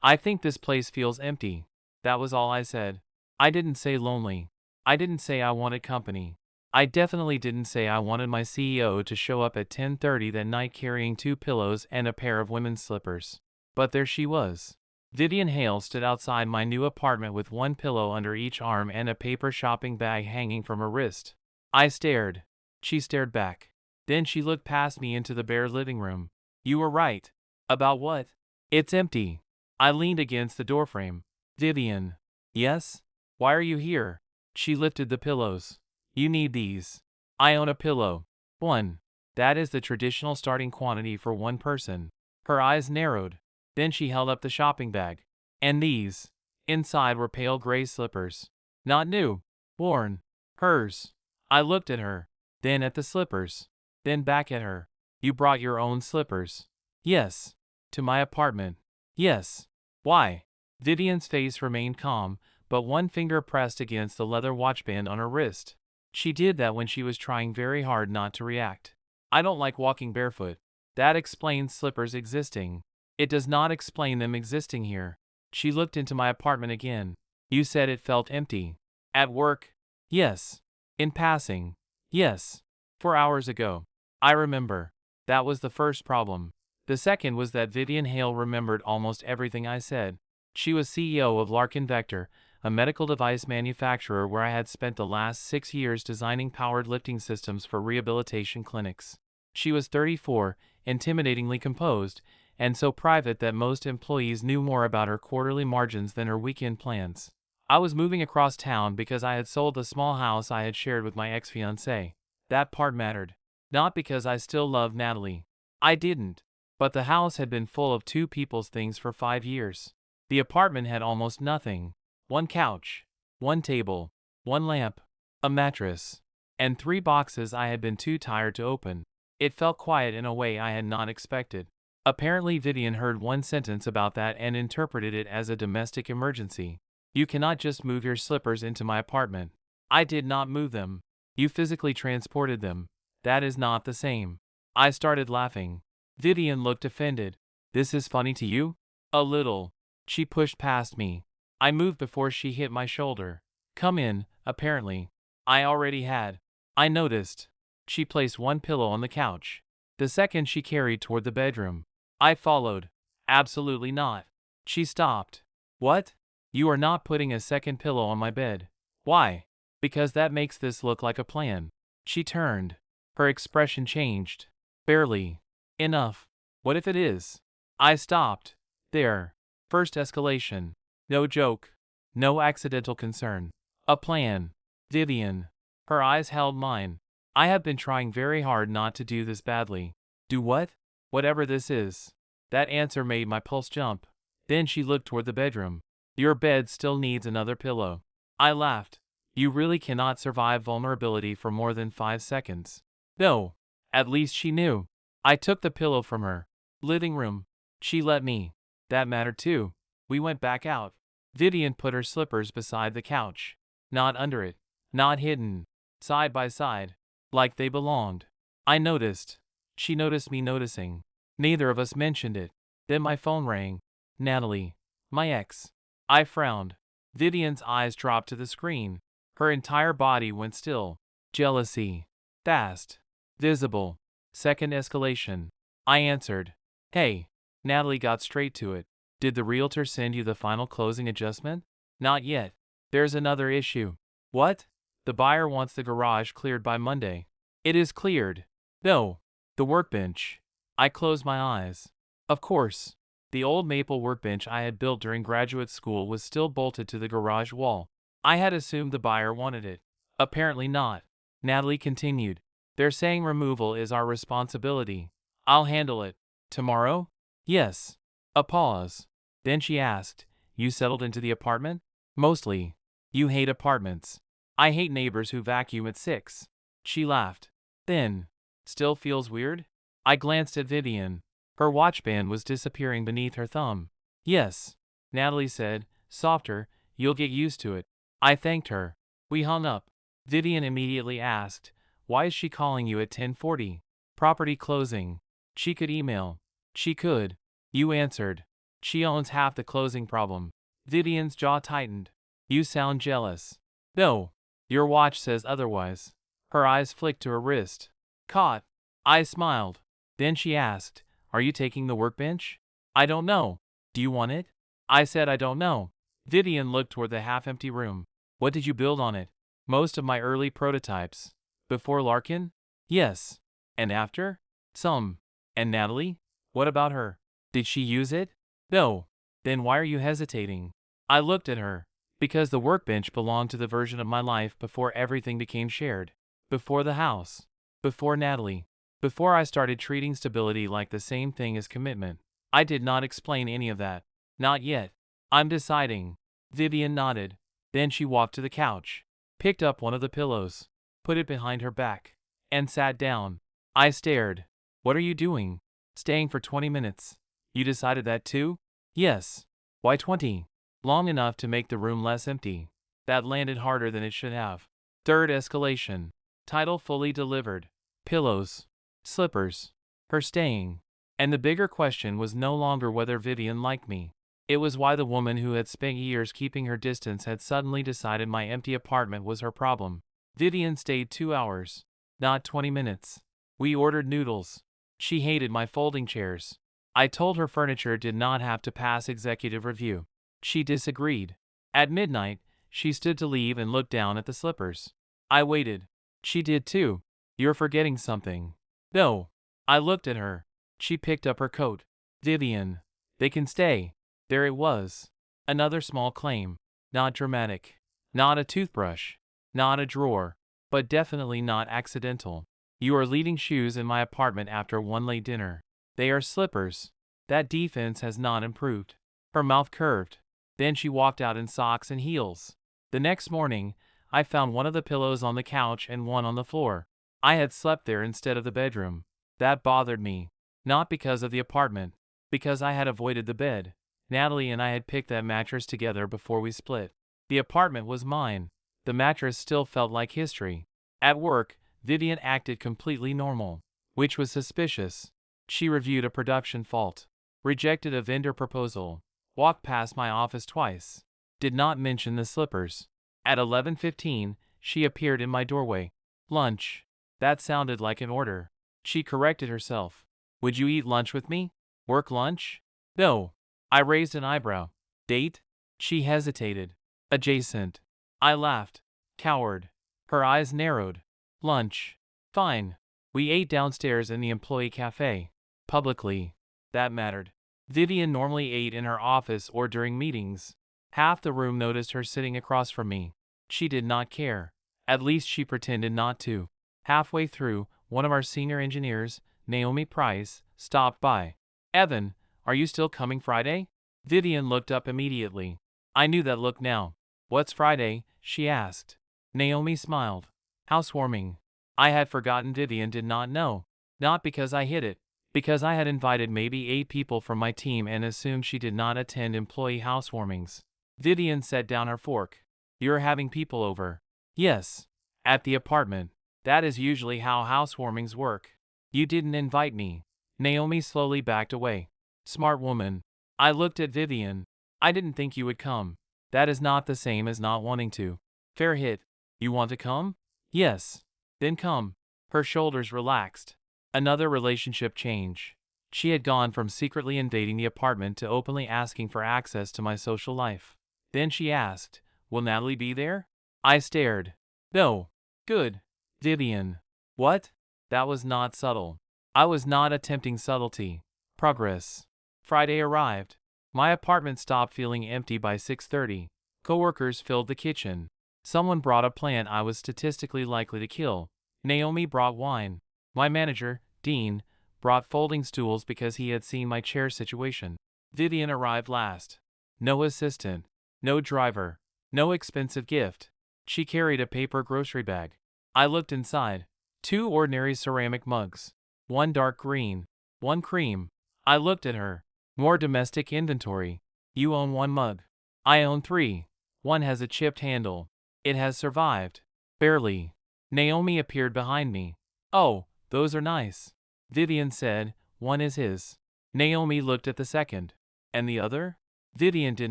I think this place feels empty. That was all I said. I didn't say lonely. I didn't say I wanted company. I definitely didn't say I wanted my CEO to show up at 10:30 that night carrying 2 pillows and a pair of women's slippers. But there she was. Vivian Hale stood outside my new apartment with 1 pillow under each arm and a paper shopping bag hanging from her wrist. I stared. She stared back. Then she looked past me into the bare living room. You were right. About what? It's empty. I leaned against the doorframe. Vivian. Yes? Why are you here? She lifted the pillows. You need these. I own a pillow. 1. That is the traditional starting quantity for 1 person. Her eyes narrowed. Then she held up the shopping bag. And these. Inside were pale gray slippers. Not new. Worn. Hers. I looked at her. Then at the slippers. Then back at her. You brought your own slippers. Yes. To my apartment. Yes. Why? Vivian's face remained calm, but 1 finger pressed against the leather watchband on her wrist. She did that when she was trying very hard not to react. I don't like walking barefoot. That explains slippers existing. It does not explain them existing here. She looked into my apartment again. You said it felt empty. At work? Yes. In passing? Yes. 4 hours ago. I remember. That was the first problem. The second was that Vivian Hale remembered almost everything I said. She was CEO of Larkin Vector, a medical device manufacturer where I had spent the last 6 years designing powered lifting systems for rehabilitation clinics. She was 34, intimidatingly composed, and so private that most employees knew more about her quarterly margins than her weekend plans. I was moving across town because I had sold the small house I had shared with my ex-fiancée. That part mattered. Not because I still loved Natalie. I didn't. But the house had been full of 2 people's things for 5 years. The apartment had almost nothing. 1 couch, 1 table, 1 lamp, a mattress, and 3 boxes I had been too tired to open. It felt quiet in a way I had not expected. Apparently Vivian heard 1 sentence about that and interpreted it as a domestic emergency. You cannot just move your slippers into my apartment. I did not move them. You physically transported them. That is not the same. I started laughing. Vivian looked offended. This is funny to you? A little. She pushed past me. I moved before she hit my shoulder. Come in, apparently. I already had. I noticed. She placed 1 pillow on the couch. The second she carried toward the bedroom. I followed. Absolutely not. She stopped. What? You are not putting a second pillow on my bed. Why? Because that makes this look like a plan. She turned. Her expression changed. Barely. Enough. What if it is? I stopped. There. First escalation. No joke. No accidental concern. A plan. Vivian. Her eyes held mine. I have been trying very hard not to do this badly. Do what? Whatever this is. That answer made my pulse jump. Then she looked toward the bedroom. Your bed still needs another pillow. I laughed. You really cannot survive vulnerability for more than 5 seconds. No. At least she knew. I took the pillow from her. Living room. She let me. That mattered too. We went back out. Vivian put her slippers beside the couch. Not under it. Not hidden. Side by side. Like they belonged. I noticed. She noticed me noticing. Neither of us mentioned it. Then my phone rang. Natalie. My ex. I frowned. Vivian's eyes dropped to the screen. Her entire body went still. Jealousy. Fast. Visible. Second escalation. I answered. Hey. Natalie got straight to it. Did the realtor send you the final closing adjustment? Not yet. There's another issue. What? The buyer wants the garage cleared by Monday. It is cleared. No. The workbench. I closed my eyes. Of course. The old maple workbench I had built during graduate school was still bolted to the garage wall. I had assumed the buyer wanted it. Apparently not. Natalie continued. They're saying removal is our responsibility. I'll handle it. Tomorrow? Yes. A pause. Then she asked, You settled into the apartment? Mostly. You hate apartments. I hate neighbors who vacuum at 6. She laughed. Then. Still feels weird? I glanced at Vivian. Her watchband was disappearing beneath her thumb. Yes. Natalie said, softer, you'll get used to it. I thanked her. We hung up. Vivian immediately asked, Why is she calling you at 10:40? Property closing. She could email. She could. You answered. She owns half the closing problem. Vivian's jaw tightened. You sound jealous. No. Your watch says otherwise. Her eyes flicked to her wrist. Caught. I smiled. Then she asked, are you taking the workbench? I don't know. Do you want it? I said I don't know. Vivian looked toward the half-empty room. What did you build on it? Most of my early prototypes. Before Larkin? Yes. And after? Some. And Natalie? What about her? Did she use it? No. Then why are you hesitating? I looked at her. Because the workbench belonged to the version of my life before everything became shared. Before the house. Before Natalie. Before I started treating stability like the same thing as commitment. I did not explain any of that. Not yet. I'm deciding. Vivian nodded. Then she walked to the couch, picked up one of the pillows, put it behind her back, and sat down. I stared. What are you doing? Staying for 20 minutes. You decided that too? Yes. Why 20? Long enough to make the room less empty. That landed harder than it should have. Third escalation. Title fully delivered. Pillows. Slippers. Her staying. And the bigger question was no longer whether Vivian liked me. It was why the woman who had spent years keeping her distance had suddenly decided my empty apartment was her problem. Vivian stayed 2 hours. Not 20 minutes. We ordered noodles. She hated my folding chairs. I told her furniture did not have to pass executive review. She disagreed. At midnight, she stood to leave and looked down at the slippers. I waited. She did too. You're forgetting something. No. I looked at her. She picked up her coat. Vivian. They can stay. There it was. Another small claim. Not dramatic. Not a toothbrush. Not a drawer. But definitely not accidental. You are leaving shoes in my apartment after one late dinner. They are slippers. That defense has not improved. Her mouth curved. Then she walked out in socks and heels. The next morning, I found one of the pillows on the couch and one on the floor. I had slept there instead of the bedroom. That bothered me. Not because of the apartment. Because I had avoided the bed. Natalie and I had picked that mattress together before we split. The apartment was mine. The mattress still felt like history. At work, Vivian acted completely normal, which was suspicious. She reviewed a production fault, rejected a vendor proposal, walked past my office twice, did not mention the slippers. At 11:15, she appeared in my doorway. Lunch. That sounded like an order. She corrected herself. Would you eat lunch with me? Work lunch? No. I raised an eyebrow. Date? She hesitated. Adjacent. I laughed. Coward. Her eyes narrowed. Lunch. Fine. We ate downstairs in the employee cafe. Publicly. That mattered. Vivian normally ate in her office or during meetings. Half the room noticed her sitting across from me. She did not care. At least she pretended not to. Halfway through, one of our senior engineers, Naomi Price, stopped by. Evan, are you still coming Friday? Vivian looked up immediately. I knew that look now. What's Friday? She asked. Naomi smiled. Housewarming. I had forgotten Vivian did not know. Not because I hid it. Because I had invited maybe 8 people from my team and assumed she did not attend employee housewarmings. Vivian set down her fork. You're having people over. Yes. At the apartment. That is usually how housewarmings work. You didn't invite me. Naomi slowly backed away. Smart woman. I looked at Vivian. I didn't think you would come. That is not the same as not wanting to. Fair hit. You want to come? Yes. Then come. Her shoulders relaxed. Another relationship change. She had gone from secretly invading the apartment to openly asking for access to my social life. Then she asked, will Natalie be there? I stared. No. Good. Vivian. What? That was not subtle. I was not attempting subtlety. Progress. Friday arrived. My apartment stopped feeling empty by 6:30. Coworkers filled the kitchen. Someone brought a plant I was statistically likely to kill. Naomi brought wine. My manager, Dean, brought folding stools because he had seen my chair situation. Vivian arrived last. No assistant. No driver. No expensive gift. She carried a paper grocery bag. I looked inside. 2 ordinary ceramic mugs. One dark green. One cream. I looked at her. More domestic inventory. You own 1 mug. I own 3. One has a chipped handle. It has survived. Barely. Naomi appeared behind me. Oh, those are nice. Vivian said, one is his. Naomi looked at the second. And the other? Vivian did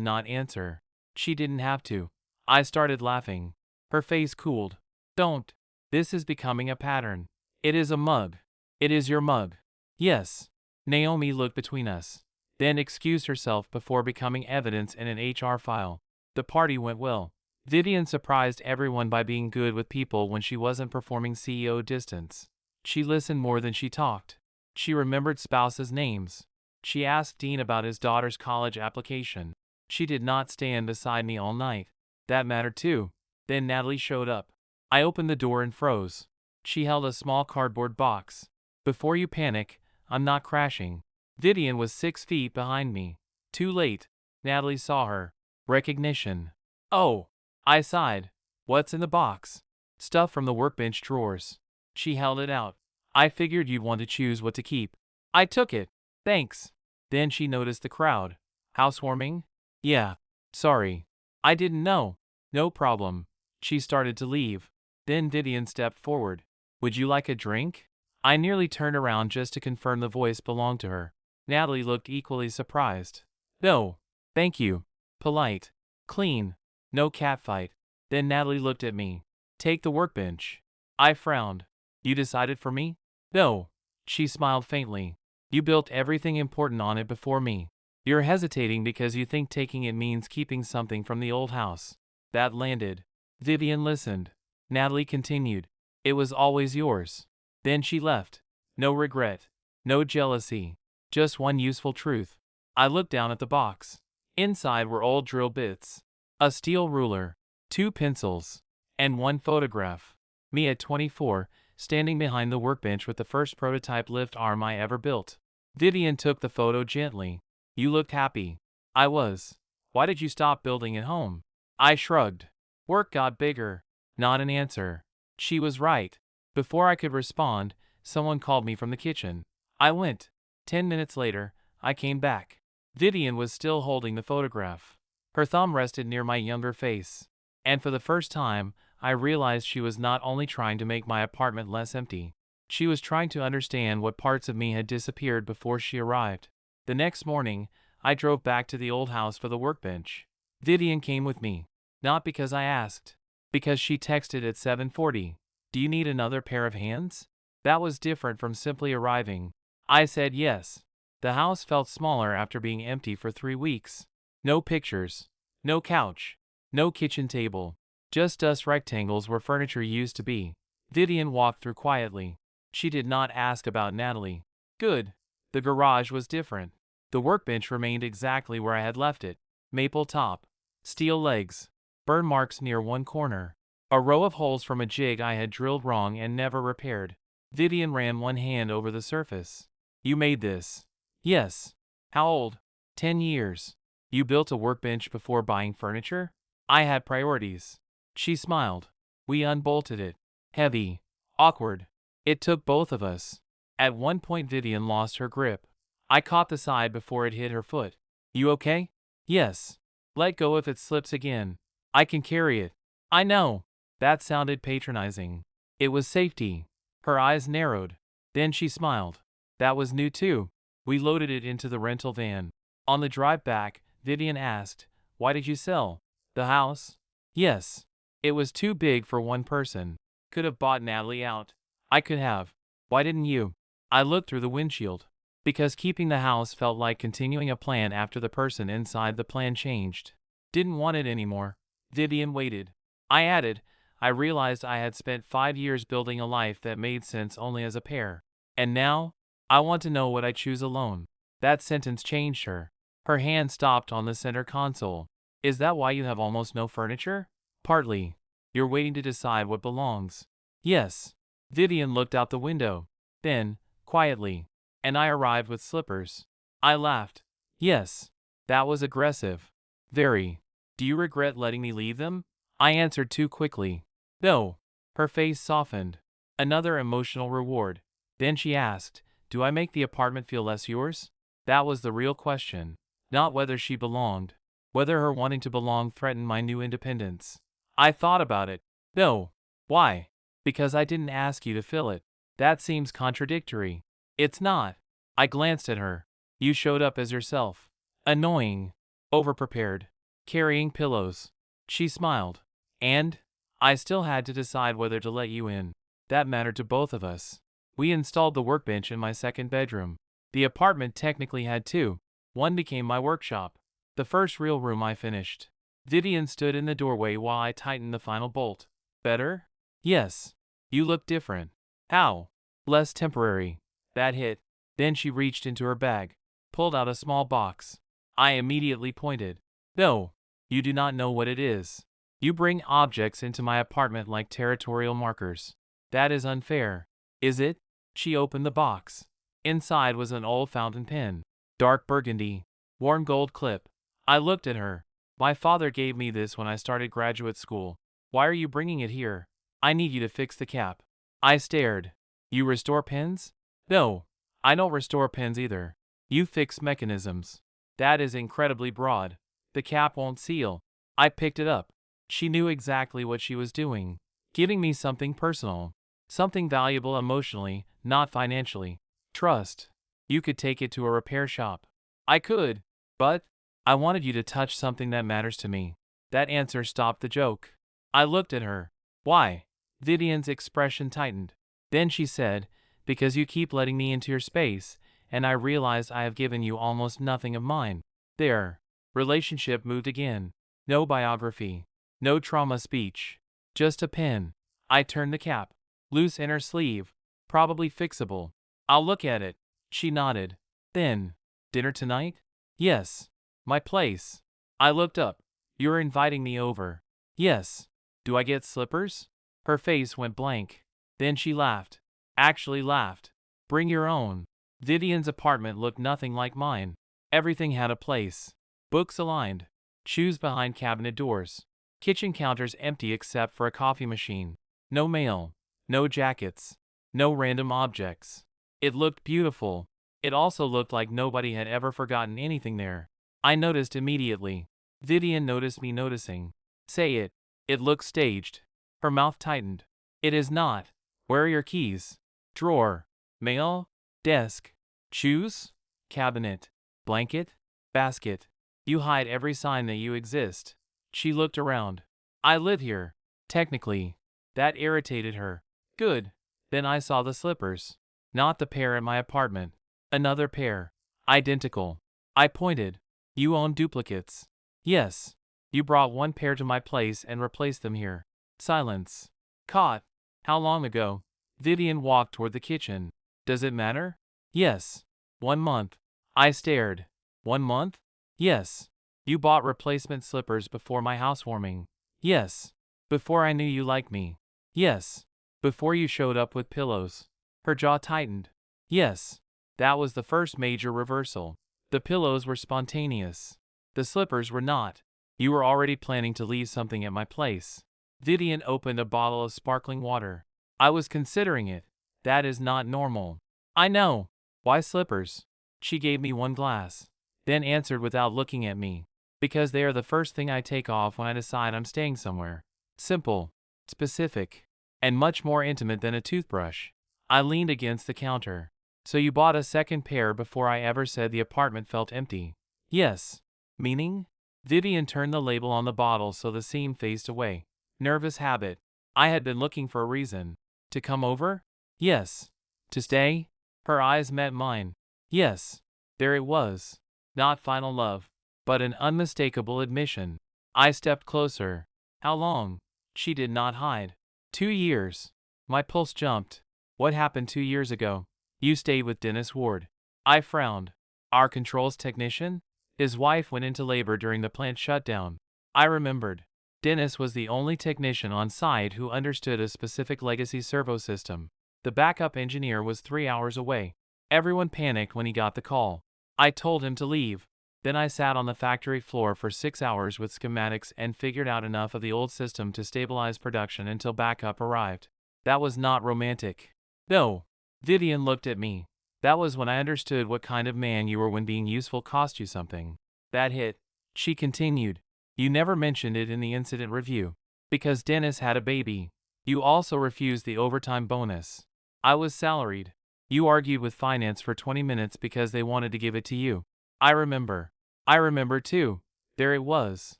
not answer. She didn't have to. I started laughing. Her face cooled. Don't. This is becoming a pattern. It is a mug. It is your mug. Yes. Naomi looked between us, then excused herself before becoming evidence in an HR file. The party went well. Vivian surprised everyone by being good with people when she wasn't performing CEO distance. She listened more than she talked. She remembered spouses' names. She asked Dean about his daughter's college application. She did not stand beside me all night. That mattered too. Then Natalie showed up. I opened the door and froze. She held a small cardboard box. Before you panic, I'm not crashing. Vivian was 6 feet behind me. Too late. Natalie saw her. Recognition. Oh. I sighed. What's in the box? Stuff from the workbench drawers. She held it out. I figured you'd want to choose what to keep. I took it. Thanks. Then she noticed the crowd. Housewarming? Yeah. Sorry. I didn't know. No problem. She started to leave. Then Vivian stepped forward. Would you like a drink? I nearly turned around just to confirm the voice belonged to her. Natalie looked equally surprised. No. Thank you. Polite. Clean. No catfight. Then Natalie looked at me. Take the workbench. I frowned. You decided for me? No. She smiled faintly. You built everything important on it before me. You're hesitating because you think taking it means keeping something from the old house. That landed. Vivian listened. Natalie continued. It was always yours. Then she left. No regret. No jealousy. Just one useful truth. I looked down at the box. Inside were old drill bits. A steel ruler. 2 pencils. And 1 photograph. Me at 24, standing behind the workbench with the first prototype lift arm I ever built. Vivian took the photo gently. You looked happy. I was. Why did you stop building at home? I shrugged. Work got bigger. Not an answer. She was right. Before I could respond, someone called me from the kitchen. I went. 10 minutes later, I came back. Vivian was still holding the photograph. Her thumb rested near my younger face. And for the first time, I realized she was not only trying to make my apartment less empty. She was trying to understand what parts of me had disappeared before she arrived. The next morning, I drove back to the old house for the workbench. Vivian came with me. Not because I asked. Because she texted at 7:40. Do you need another pair of hands? That was different from simply arriving. I said yes. The house felt smaller after being empty for 3 weeks. No pictures. No couch. No kitchen table. Just dust rectangles where furniture used to be. Vivian walked through quietly. She did not ask about Natalie. Good. The garage was different. The workbench remained exactly where I had left it. Maple top. Steel legs. Burn marks near one corner. A row of holes from a jig I had drilled wrong and never repaired. Vivian ran one hand over the surface. You made this? Yes. How old? 10 years. You built a workbench before buying furniture? I had priorities. She smiled. We unbolted it. Heavy. Awkward. It took both of us. At one point Vivian lost her grip. I caught the side before it hit her foot. You okay? Yes. Let go if it slips again. I can carry it. I know. That sounded patronizing. It was safety. Her eyes narrowed. Then she smiled. That was new too. We loaded it into the rental van. On the drive back, Vivian asked, Why did you sell? The house? Yes. It was too big for one person. Could have bought Natalie out. I could have. Why didn't you? I looked through the windshield. Because keeping the house felt like continuing a plan after the person inside the plan changed. Didn't want it anymore. Vivian waited. I added, I realized I had spent 5 years building a life that made sense only as a pair. And now, I want to know what I choose alone. That sentence changed her. Her hand stopped on the center console. Is that why you have almost no furniture? Partly. You're waiting to decide what belongs. Yes. Vivian looked out the window. Then, quietly. And I arrived with slippers. I laughed. Yes. That was aggressive. Very. Do you regret letting me leave them? I answered too quickly. No. Her face softened. Another emotional reward. Then she asked, Do I make the apartment feel less yours? That was the real question. Not whether she belonged. Whether her wanting to belong threatened my new independence. I thought about it. No. Why? Because I didn't ask you to fill it. That seems contradictory. It's not. I glanced at her. You showed up as yourself. Annoying. Overprepared. Carrying pillows. She smiled. And? I still had to decide whether to let you in. That mattered to both of us. We installed the workbench in my second bedroom. The apartment technically had two. One became my workshop. The first real room I finished. Vivian stood in the doorway while I tightened the final bolt. Better? Yes. You look different. How? Less temporary. That hit. Then she reached into her bag, pulled out a small box. I immediately pointed. No, you do not know what it is. You bring objects into my apartment like territorial markers. That is unfair. Is it? She opened the box. Inside was an old fountain pen. Dark burgundy. Worn gold clip. I looked at her. My father gave me this when I started graduate school. Why are you bringing it here? I need you to fix the cap. I stared. You restore pens? No, I don't restore pens either. You fix mechanisms. That is incredibly broad. The cap won't seal. I picked it up. She knew exactly what she was doing. Giving me something personal. Something valuable emotionally, not financially. Trust. You could take it to a repair shop. I could, but I wanted you to touch something that matters to me. That answer stopped the joke. I looked at her. Why? Vivian's expression tightened. Then she said, because you keep letting me into your space, and I realized I have given you almost nothing of mine. There. Relationship moved again. No biography. No trauma speech. Just a pen. I turned the cap. Loose inner sleeve. Probably fixable. I'll look at it. She nodded. Then. Dinner tonight? Yes. My place. I looked up. You're inviting me over. Yes. Do I get slippers? Her face went blank. Then she laughed. Actually laughed. Bring your own. Vivian's apartment looked nothing like mine. Everything had a place. Books aligned. Shoes behind cabinet doors. Kitchen counters empty except for a coffee machine. No mail. No jackets. No random objects. It looked beautiful. It also looked like nobody had ever forgotten anything there. I noticed immediately. Vivian noticed me noticing. Say it. It looks staged. Her mouth tightened. It is not. Where are your keys? Drawer. Mail. Desk. Shoes. Cabinet. Blanket. Basket. You hide every sign that you exist. She looked around. I live here. Technically. That irritated her. Good. Then I saw the slippers. Not the pair at my apartment. Another pair. Identical. I pointed. You own duplicates. Yes. You brought one pair to my place and replaced them here. Silence. Caught. How long ago? Vivian walked toward the kitchen. Does it matter? Yes. 1 month. I stared. 1 month? Yes. You bought replacement slippers before my housewarming. Yes. Before I knew you liked me. Yes. Before you showed up with pillows. Her jaw tightened. Yes. That was the first major reversal. The pillows were spontaneous. The slippers were not. You were already planning to leave something at my place. Vivian opened a bottle of sparkling water. I was considering it. That is not normal. I know. Why slippers? She gave me one glass. Then answered without looking at me. Because they are the first thing I take off when I decide I'm staying somewhere. Simple. Specific. And much more intimate than a toothbrush. I leaned against the counter. So you bought a second pair before I ever said the apartment felt empty? Yes. Meaning? Vivian turned the label on the bottle so the seam faced away. Nervous habit. I had been looking for a reason. To come over? Yes. To stay? Her eyes met mine. Yes. There it was. Not final love, but an unmistakable admission. I stepped closer. How long? She did not hide. 2 years. My pulse jumped. What happened 2 years ago? You stayed with Dennis Ward. I frowned. Our controls technician? His wife went into labor during the plant shutdown. I remembered. Dennis was the only technician on site who understood a specific legacy servo system. The backup engineer was 3 hours away. Everyone panicked when he got the call. I told him to leave. Then I sat on the factory floor for 6 hours with schematics and figured out enough of the old system to stabilize production until backup arrived. That was not romantic. No. Vivian looked at me. That was when I understood what kind of man you were when being useful cost you something. That hit. She continued. You never mentioned it in the incident review. Because Dennis had a baby. You also refused the overtime bonus. I was salaried. You argued with finance for 20 minutes because they wanted to give it to you. I remember. I remember too. There it was.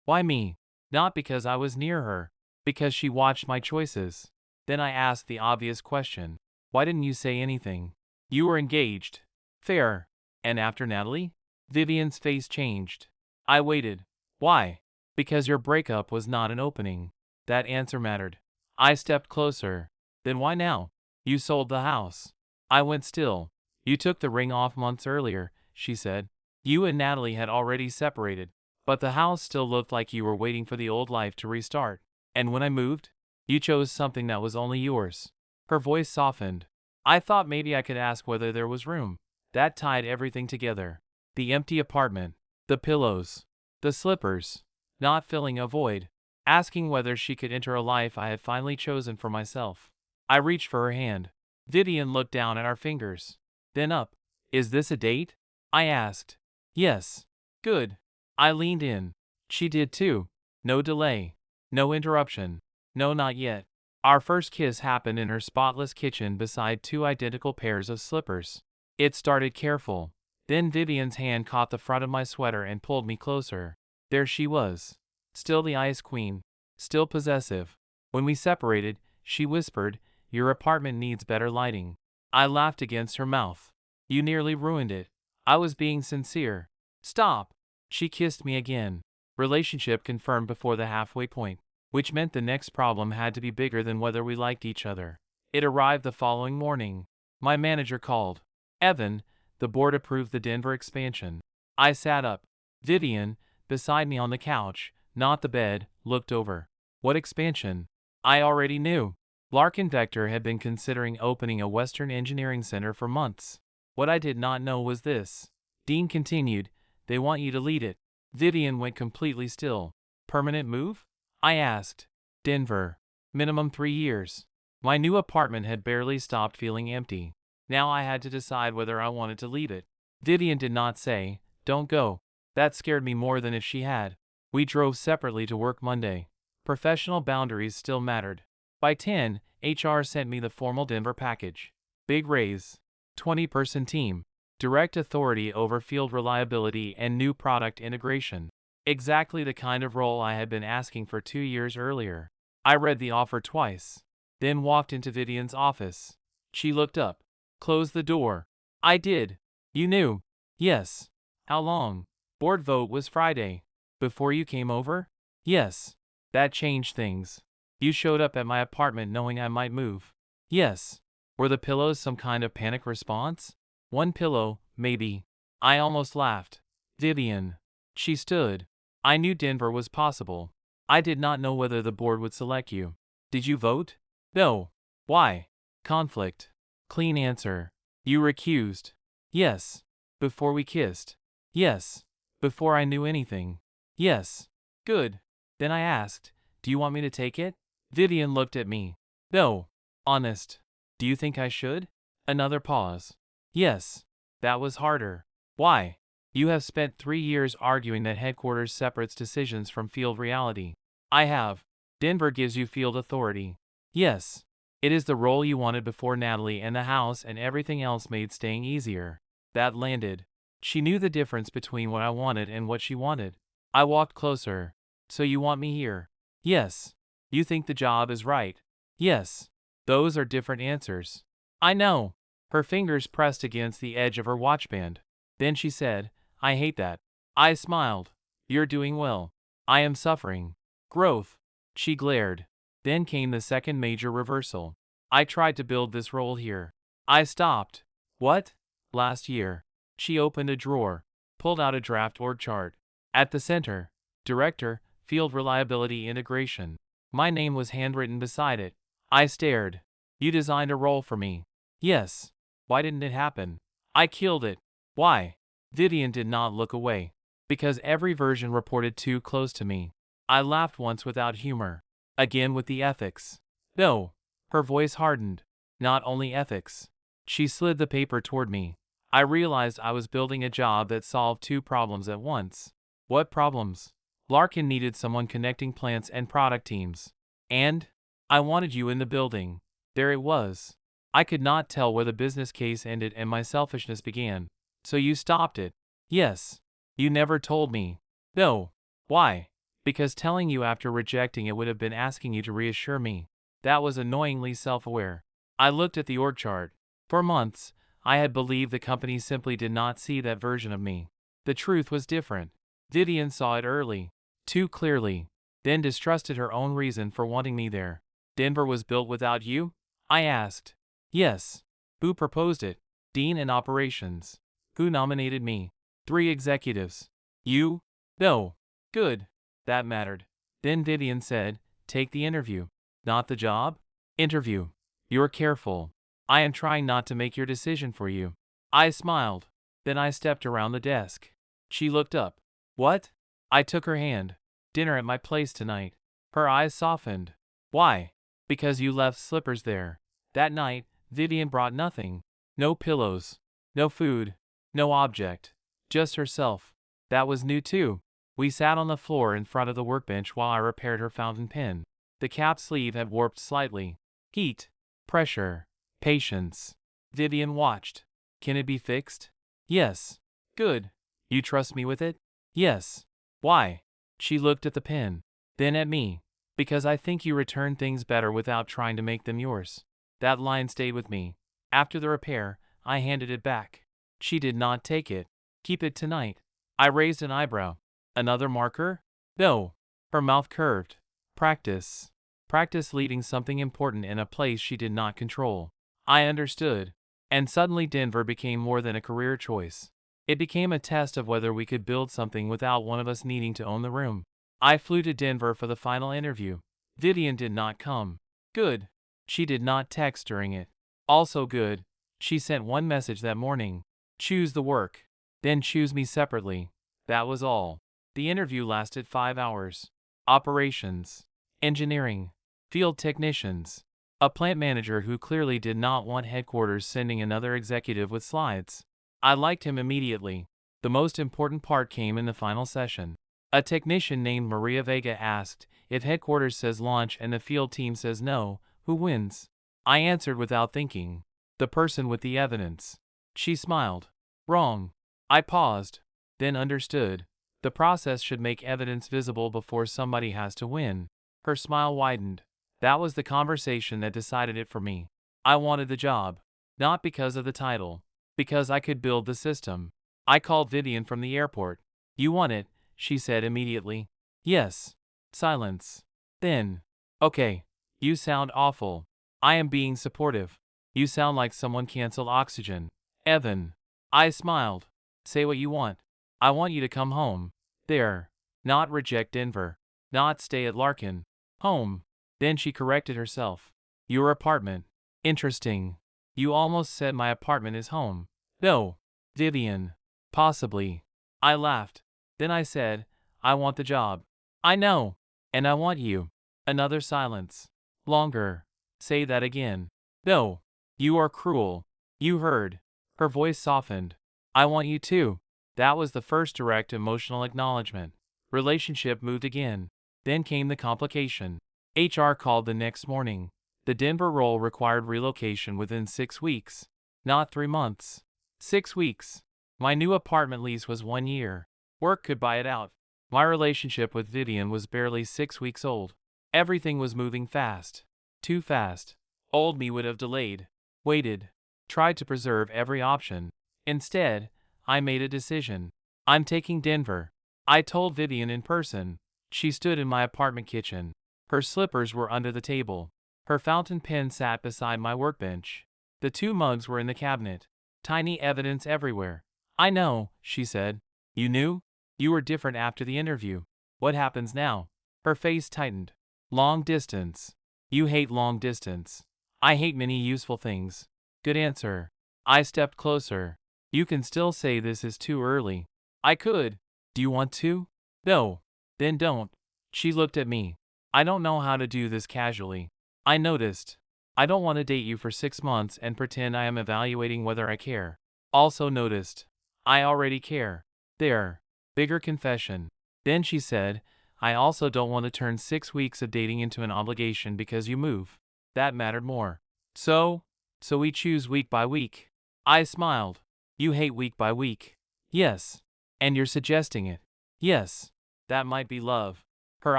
Why me? Not because I was near her. Because she watched my choices. Then I asked the obvious question. Why didn't you say anything? You were engaged. Fair. And after Natalie? Vivian's face changed. I waited. Why? Because your breakup was not an opening. That answer mattered. I stepped closer. Then why now? You sold the house. I went still. You took the ring off months earlier, she said. You and Natalie had already separated, but the house still looked like you were waiting for the old life to restart. And when I moved, you chose something that was only yours. Her voice softened. I thought maybe I could ask whether there was room. That tied everything together. The empty apartment, the pillows, the slippers, not filling a void, asking whether she could enter a life I had finally chosen for myself. I reached for her hand. Vivian looked down at our fingers, then up. Is this a date? I asked. Yes. Good. I leaned in. She did too. No delay. No interruption. No, not yet. Our first kiss happened in her spotless kitchen beside two identical pairs of slippers. It started careful. Then Vivian's hand caught the front of my sweater and pulled me closer. There she was. Still the ice queen. Still possessive. When we separated, she whispered, "Your apartment needs better lighting." I laughed against her mouth. You nearly ruined it. I was being sincere. Stop. She kissed me again. Relationship confirmed before the halfway point, which meant the next problem had to be bigger than whether we liked each other. It arrived the following morning. My manager called. Evan, the board approved the Denver expansion. I sat up. Vivian, beside me on the couch, not the bed, looked over. What expansion? I already knew. Larkin Vector had been considering opening a Western engineering center for months. What I did not know was this. Dean continued, "They want you to lead it." Vivian went completely still. Permanent move? I asked. Denver. Minimum 3 years. My new apartment had barely stopped feeling empty. Now I had to decide whether I wanted to leave it. Vivian did not say, "Don't go." That scared me more than if she had. We drove separately to work Monday. Professional boundaries still mattered. By 10, HR sent me the formal Denver package. Big raise. 20-person team. Direct authority over field reliability and new product integration. Exactly the kind of role I had been asking for 2 years earlier. I read the offer twice. Then walked into Vivian's office. She looked up. Close the door. I did. You knew? Yes. How long? Board vote was Friday. Before you came over? Yes. That changed things. You showed up at my apartment knowing I might move. Yes. Were the pillows some kind of panic response? One pillow, maybe. I almost laughed. Vivian. She stood. I knew Denver was possible. I did not know whether the board would select you. Did you vote? No. Why? Conflict. Clean answer. You recused. Yes. Before we kissed. Yes. Before I knew anything. Yes. Good. Then I asked, "Do you want me to take it?" Vivian looked at me. No. Honest. Do you think I should? Another pause. Yes. That was harder. Why? You have spent 3 years arguing that headquarters separates decisions from field reality. I have. Denver gives you field authority. Yes. It is the role you wanted before Natalie and the house, and everything else made staying easier. That landed. She knew the difference between what I wanted and what she wanted. I walked closer. So you want me here? Yes. You think the job is right? Yes. Those are different answers. I know. Her fingers pressed against the edge of her watchband. Then she said, "I hate that." I smiled. "You're doing well. I am suffering. Growth." She glared. Then came the second major reversal. I tried to build this role here. I stopped. What? Last year. She opened a drawer, pulled out a draft org chart. At the center, Director, Field Reliability Integration. My name was handwritten beside it. I stared. You designed a role for me. Yes. Why didn't it happen? I killed it. Why? Vivian did not look away. Because every version reported too close to me. I laughed once without humor. Again with the ethics. No. Her voice hardened. Not only ethics. She slid the paper toward me. I realized I was building a job that solved 2 problems at once. What problems? Larkin needed someone connecting plants and product teams. And? I wanted you in the building. There it was. I could not tell where the business case ended and my selfishness began. So you stopped it. Yes. You never told me. No. Why? Because telling you after rejecting it would have been asking you to reassure me. That was annoyingly self-aware. I looked at the org chart. For months, I had believed the company simply did not see that version of me. The truth was different. Vivian saw it early, too clearly, then distrusted her own reason for wanting me there. Denver was built without you? I asked. Yes. Who proposed it? Dean and operations. Who nominated me? 3 executives. You? No. Good. That mattered. Then Vivian said, take the interview. Not the job? Interview. You're careful. I am trying not to make your decision for you. I smiled. Then I stepped around the desk. She looked up. What? I took her hand. Dinner at my place tonight. Her eyes softened. Why? Because you left slippers there. That night, Vivian brought nothing. No pillows. No food. No object. Just herself. That was new too. We sat on the floor in front of the workbench while I repaired her fountain pen. The cap sleeve had warped slightly. Heat. Pressure. Patience. Vivian watched. Can it be fixed? Yes. Good. You trust me with it? Yes. Why? She looked at the pen. Then at me. Because I think you return things better without trying to make them yours. That line stayed with me. After the repair, I handed it back. She did not take it. Keep it tonight. I raised an eyebrow. Another marker? No. Her mouth curved. Practice. Practice leaving something important in a place she did not control. I understood. And suddenly Denver became more than a career choice. It became a test of whether we could build something without one of us needing to own the room. I flew to Denver for the final interview. Vivian did not come. Good. She did not text during it. Also good. She sent one message that morning. Choose the work. Then choose me separately. That was all. The interview lasted 5 hours. Operations. Engineering. Field technicians. A plant manager who clearly did not want headquarters sending another executive with slides. I liked him immediately. The most important part came in the final session. A technician named Maria Vega asked, if headquarters says launch and the field team says no, who wins? I answered without thinking. The person with the evidence. She smiled. Wrong. I paused. Then understood. The process should make evidence visible before somebody has to win. Her smile widened. That was the conversation that decided it for me. I wanted the job. Not because of the title. Because I could build the system. I called Vivian from the airport. You want it, she said immediately. Yes. Silence. Then. Okay. You sound awful. I am being supportive. You sound like someone canceled oxygen. Evan. I smiled. Say what you want. I want you to come home. There. Not reject Denver. Not stay at Larkin. Home. Then she corrected herself. Your apartment. Interesting. You almost said my apartment is home. No. Vivian. Possibly. I laughed. Then I said, I want the job. I know. And I want you. Another silence. Longer. Say that again. No. You are cruel. You heard. Her voice softened. I want you too. That was the first direct emotional acknowledgement. Relationship moved again. Then came the complication. HR called the next morning. The Denver role required relocation within 6 weeks. Not 3 months. 6 weeks. My new apartment lease was 1 year. Work could buy it out. My relationship with Vivian was barely 6 weeks old. Everything was moving fast. Too fast. Old me would have delayed. Waited. Tried to preserve every option. Instead, I made a decision. I'm taking Denver. I told Vivian in person. She stood in my apartment kitchen. Her slippers were under the table. Her fountain pen sat beside my workbench. The 2 mugs were in the cabinet. Tiny evidence everywhere. I know, she said. You knew? You were different after the interview. What happens now? Her face tightened. Long distance. You hate long distance. I hate many useful things. Good answer. I stepped closer. You can still say this is too early. I could. Do you want to? No. Then don't. She looked at me. I don't know how to do this casually. I noticed. I don't want to date you for 6 months and pretend I am evaluating whether I care. Also noticed. I already care. There. Bigger confession. Then she said, I also don't want to turn 6 weeks of dating into an obligation because you move. That mattered more. So we choose week by week. I smiled. You hate week by week. Yes. And you're suggesting it? Yes. That might be love. Her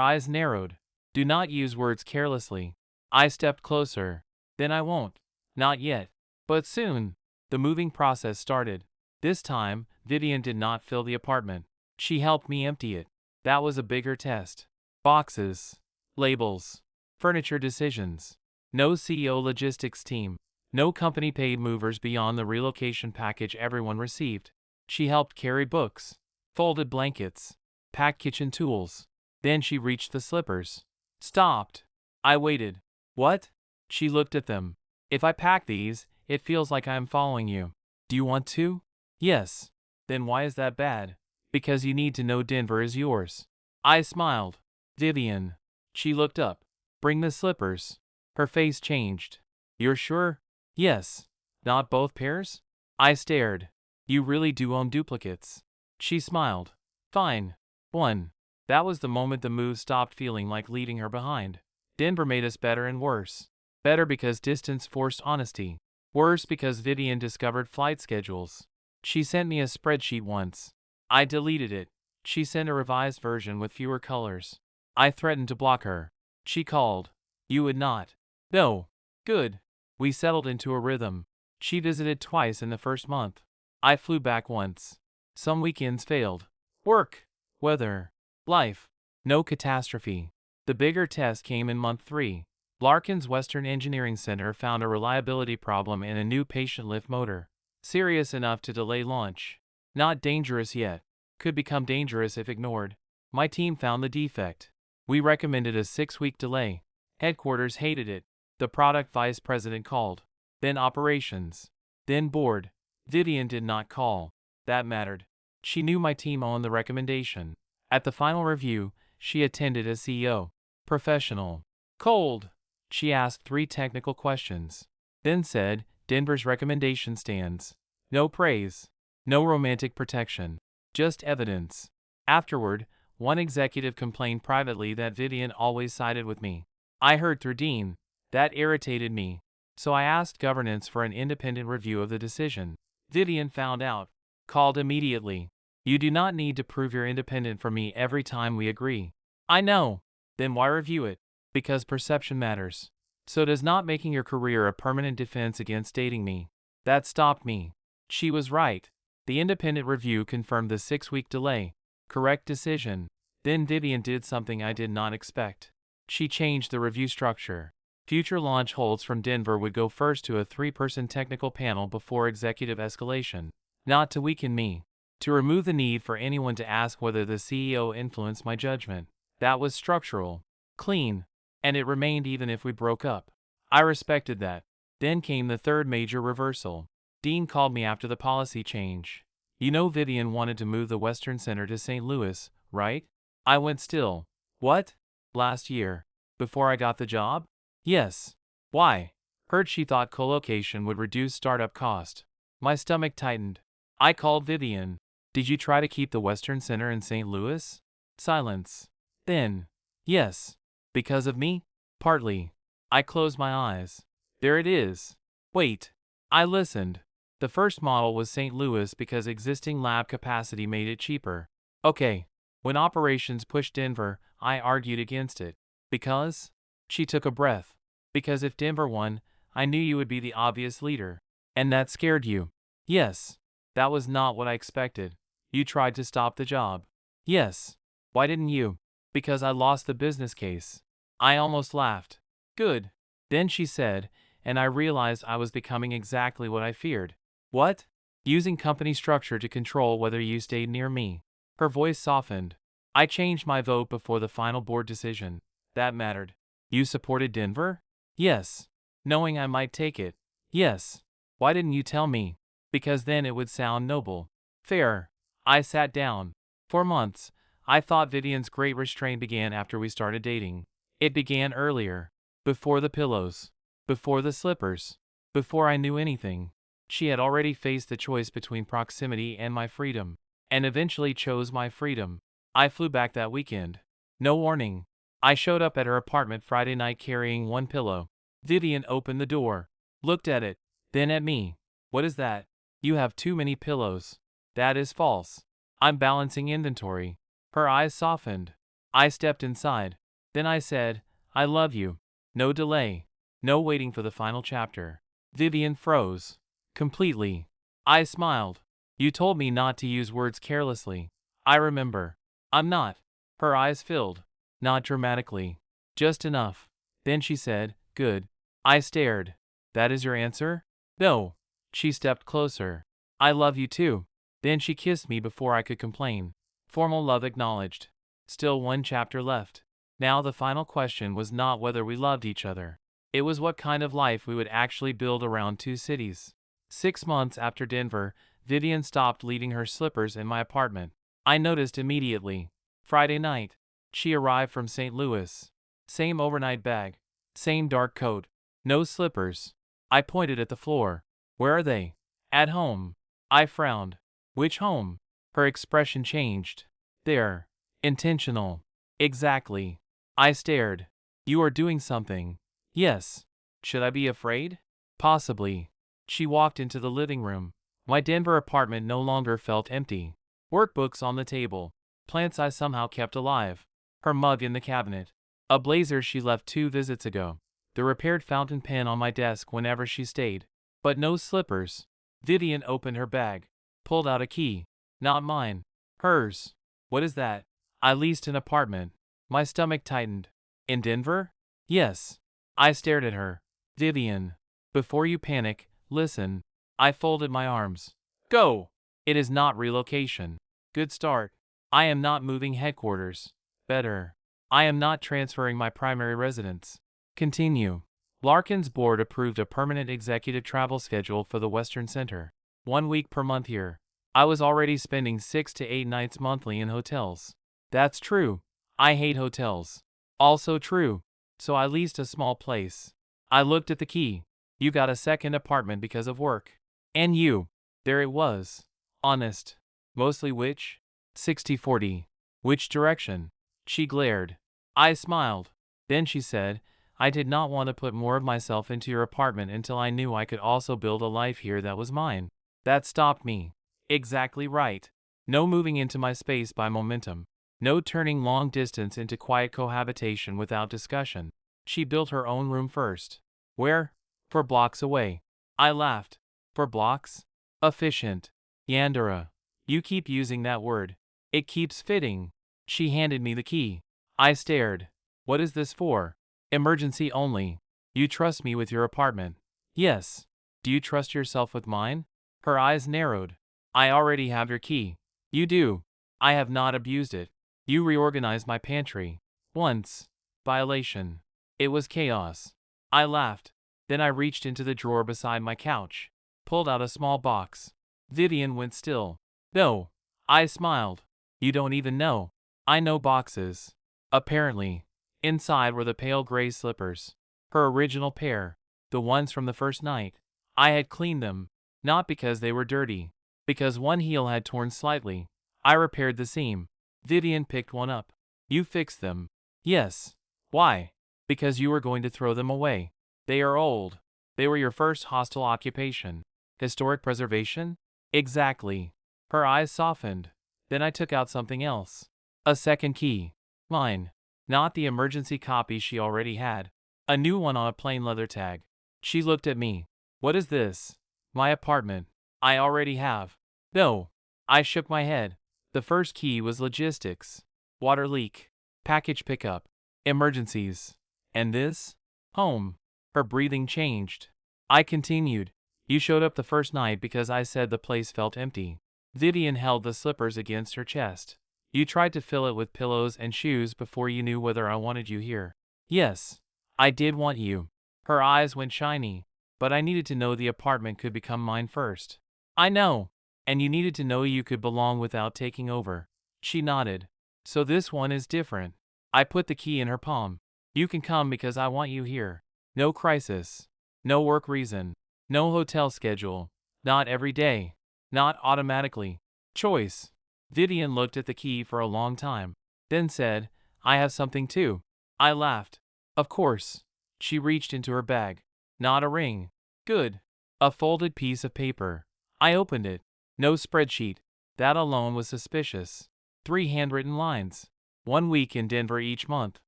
eyes narrowed. Do not use words carelessly. I stepped closer. Then I won't. Not yet. But soon. The moving process started. This time, Vivian did not fill the apartment. She helped me empty it. That was a bigger test. Boxes. Labels. Furniture decisions. No CEO logistics team. No company paid movers beyond the relocation package everyone received. She helped carry books, folded blankets, packed kitchen tools. Then she reached the slippers. Stopped. I waited. What? She looked at them. If I pack these, it feels like I am following you. Do you want to? Yes. Then why is that bad? Because you need to know Denver is yours. I smiled. Vivian. She looked up. Bring the slippers. Her face changed. You're sure? Yes. Not both pairs? I stared. You really do own duplicates. She smiled. Fine. One. That was the moment the move stopped feeling like leaving her behind. Denver made us better and worse. Better because distance forced honesty. Worse because Vivian discovered flight schedules. She sent me a spreadsheet once. I deleted it. She sent a revised version with fewer colors. I threatened to block her. She called. You would not. No. Good. We settled into a rhythm. She visited twice in the first month. I flew back once. Some weekends failed. Work. Weather. Life. No catastrophe. The bigger test came in month 3. Larkin's Western Engineering Center found a reliability problem in a new patient lift motor. Serious enough to delay launch. Not dangerous yet. Could become dangerous if ignored. My team found the defect. We recommended a 6-week delay. Headquarters hated it. The product vice president called. Then operations. Then board. Vivian did not call. That mattered. She knew my team owned the recommendation. At the final review, she attended as CEO. Professional. Cold. She asked 3 technical questions. Then said, Denver's recommendation stands. No praise. No romantic protection. Just evidence. Afterward, one executive complained privately that Vivian always sided with me. I heard through Dean. That irritated me. So I asked governance for an independent review of the decision. Vivian found out. Called immediately. You do not need to prove you're independent from me every time we agree. I know. Then why review it? Because perception matters. So does not making your career a permanent defense against dating me. That stopped me. She was right. The independent review confirmed the 6-week delay. Correct decision. Then Vivian did something I did not expect. She changed the review structure. Future launch holds from Denver would go first to a 3-person technical panel before executive escalation. Not to weaken me. To remove the need for anyone to ask whether the CEO influenced my judgment. That was structural. Clean. And it remained even if we broke up. I respected that. Then came the 3rd major reversal. Dean called me after the policy change. You know Vivian wanted to move the Western Center to St. Louis, right? I went still. What? Last year. Before I got the job? Yes. Why? Heard she thought co-location would reduce startup cost. My stomach tightened. I called Vivian. Did you try to keep the Western Center in St. Louis? Silence. Then. Yes. Because of me? Partly. I closed my eyes. There it is. Wait. I listened. The first model was St. Louis because existing lab capacity made it cheaper. Okay. When operations pushed Denver, I argued against it. Because? She took a breath. Because if Denver won, I knew you would be the obvious leader. And that scared you. Yes. That was not what I expected. You tried to stop the job. Yes. Why didn't you? Because I lost the business case. I almost laughed. Good. Then she said, and I realized I was becoming exactly what I feared. What? Using company structure to control whether you stayed near me. Her voice softened. I changed my vote before the final board decision. That mattered. You supported Denver? Yes. Knowing I might take it. Yes. Why didn't you tell me? Because then it would sound noble. Fair. I sat down. For months, I thought Vivian's great restraint began after we started dating. It began earlier. Before the pillows. Before the slippers. Before I knew anything. She had already faced the choice between proximity and my freedom. And eventually chose my freedom. I flew back that weekend. No warning. I showed up at her apartment Friday night carrying 1 pillow. Vivian opened the door. Looked at it. Then at me. What is that? You have too many pillows. That is false. I'm balancing inventory. Her eyes softened. I stepped inside. Then I said, I love you. No delay. No waiting for the final chapter. Vivian froze. Completely. I smiled. You told me not to use words carelessly. I remember. I'm not. Her eyes filled. Not dramatically. Just enough. Then she said, good. I stared. That is your answer? No. She stepped closer. I love you too. Then she kissed me before I could complain. Formal love acknowledged. Still one chapter left. Now the final question was not whether we loved each other. It was what kind of life we would actually build around two cities. 6 months after Denver, Vivian stopped leaving her slippers in my apartment. I noticed immediately. Friday night. She arrived from St. Louis. Same overnight bag. Same dark coat. No slippers. I pointed at the floor. Where are they? At home. I frowned. Which home? Her expression changed. There. Intentional. Exactly. I stared. You are doing something. Yes. Should I be afraid? Possibly. She walked into the living room. My Denver apartment no longer felt empty. Workbooks on the table. Plants I somehow kept alive. Her mug in the cabinet. A blazer she left 2 visits ago. The repaired fountain pen on my desk whenever she stayed. But no slippers. Vivian opened her bag. Pulled out a key. Not mine. Hers. What is that? I leased an apartment. My stomach tightened. In Denver? Yes. I stared at her. Vivian. Before you panic, listen. I folded my arms. Go! It is not relocation. Good start. I am not moving headquarters. Better. I am not transferring my primary residence. Continue. Larkin's board approved a permanent executive travel schedule for the Western Center. 1 week per month here. I was already spending 6 to 8 nights monthly in hotels. That's true. I hate hotels. Also true. So I leased a small place. I looked at the key. You got a second apartment because of work. And you. There it was. Honest. Mostly which? 60-40. Which direction? She glared. I smiled. Then she said, I did not want to put more of myself into your apartment until I knew I could also build a life here that was mine. That stopped me. Exactly right. No moving into my space by momentum. No turning long distance into quiet cohabitation without discussion. She built her own room first. Where? 4 blocks away. I laughed. 4 blocks? Efficient. Yandere. You keep using that word. It keeps fitting. She handed me the key. I stared. What is this for? Emergency only. You trust me with your apartment? Yes. Do you trust yourself with mine? Her eyes narrowed. I already have your key. You do. I have not abused it. You reorganized my pantry. Once. Violation. It was chaos. I laughed. Then I reached into the drawer beside my couch. Pulled out a small box. Vivian went still. No. I smiled. You don't even know. I know boxes. Apparently. Inside were the pale gray slippers. Her original pair. The ones from the first night. I had cleaned them. Not because they were dirty. Because one heel had torn slightly. I repaired the seam. Vivian picked one up. You fixed them. Yes. Why? Because you were going to throw them away. They are old. They were your first hostile occupation. Historic preservation? Exactly. Her eyes softened. Then I took out something else. A second key. Mine. Not the emergency copy she already had. A new one on a plain leather tag. She looked at me. What is this? My apartment. I already have. No. I shook my head. The first key was logistics. Water leak. Package pickup. Emergencies. And this? Home. Her breathing changed. I continued. You showed up the first night because I said the place felt empty. Vivian held the slippers against her chest. You tried to fill it with pillows and shoes before you knew whether I wanted you here. Yes. I did want you. Her eyes went shiny. But I needed to know the apartment could become mine first. I know. And you needed to know you could belong without taking over. She nodded. So this one is different. I put the key in her palm. You can come because I want you here. No crisis. No work reason. No hotel schedule. Not every day. Not automatically. Choice. Vivian looked at the key for a long time. Then said, I have something too. I laughed. Of course. She reached into her bag. Not a ring. Good. A folded piece of paper. I opened it. No spreadsheet. That alone was suspicious. 3 handwritten lines. 1 week in Denver each month.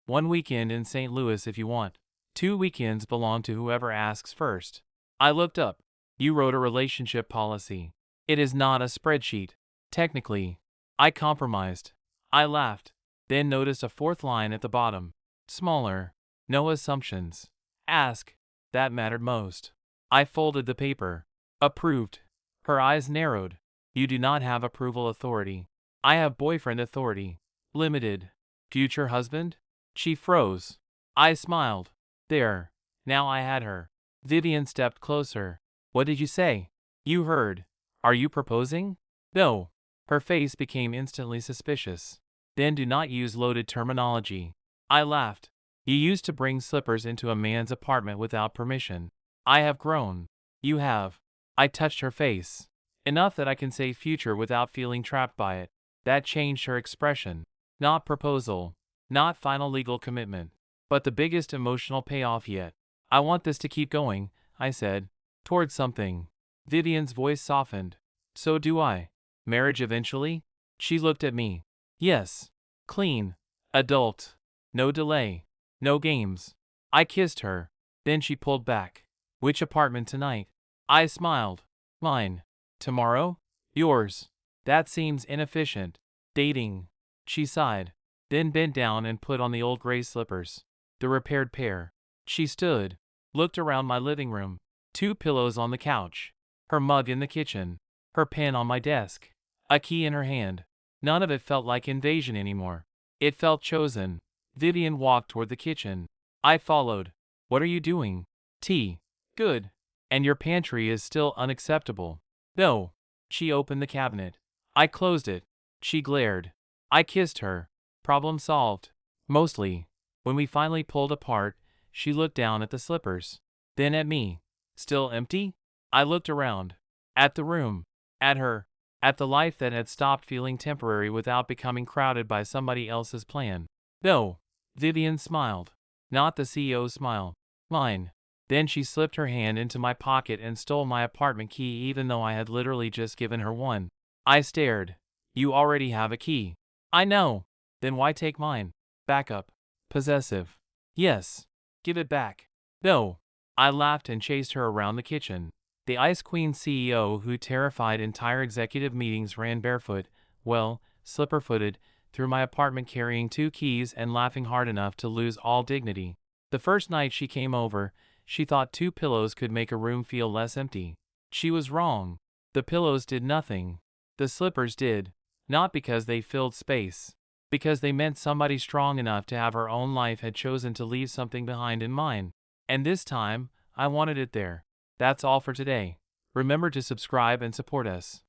1 weekend in St. Louis if you want. 2 weekends belong to whoever asks first. I looked up. You wrote a relationship policy. It is not a spreadsheet. Technically. I compromised. I laughed. Then noticed a 4th line at the bottom. Smaller. No assumptions. Ask. That mattered most. I folded the paper. Approved. Her eyes narrowed. You do not have approval authority. I have boyfriend authority. Limited. Future husband? She froze. I smiled. There. Now I had her. Vivian stepped closer. What did you say? You heard. Are you proposing? No. Her face became instantly suspicious. Then do not use loaded terminology. I laughed. You used to bring slippers into a man's apartment without permission. I have grown. You have. I touched her face. Enough that I can say future without feeling trapped by it. That changed her expression. Not proposal. Not final legal commitment. But the biggest emotional payoff yet. I want this to keep going, I said. Towards something. Vivian's voice softened. So do I. Marriage eventually? She looked at me. Yes. Clean. Adult. No delay. No games. I kissed her. Then she pulled back. Which apartment tonight? I smiled. Mine. Tomorrow? Yours. That seems inefficient. Dating. She sighed. Then bent down and put on the old gray slippers. The repaired pair. She stood. Looked around my living room. 2 pillows on the couch. Her mug in the kitchen. Her pen on my desk. A key in her hand. None of it felt like invasion anymore. It felt chosen. Vivian walked toward the kitchen. I followed. What are you doing? Tea. Good. And your pantry is still unacceptable. No. She opened the cabinet. I closed it. She glared. I kissed her. Problem solved. Mostly. When we finally pulled apart, she looked down at the slippers. Then at me. Still empty? I looked around. At the room. At her. At the life that had stopped feeling temporary without becoming crowded by somebody else's plan. No. Vivian smiled. Not the CEO's smile. Mine. Then she slipped her hand into my pocket and stole my apartment key even though I had literally just given her one. I stared. You already have a key. I know. Then why take mine? Backup. Possessive. Yes. Give it back. No. I laughed and chased her around the kitchen. The Ice Queen CEO who terrified entire executive meetings ran barefoot, well, slipper-footed, through my apartment carrying 2 keys and laughing hard enough to lose all dignity. The first night she came over, she thought 2 pillows could make a room feel less empty. She was wrong. The pillows did nothing. The slippers did. Not because they filled space. Because they meant somebody strong enough to have her own life had chosen to leave something behind in mine. And this time, I wanted it there. That's all for today. Remember to subscribe and support us.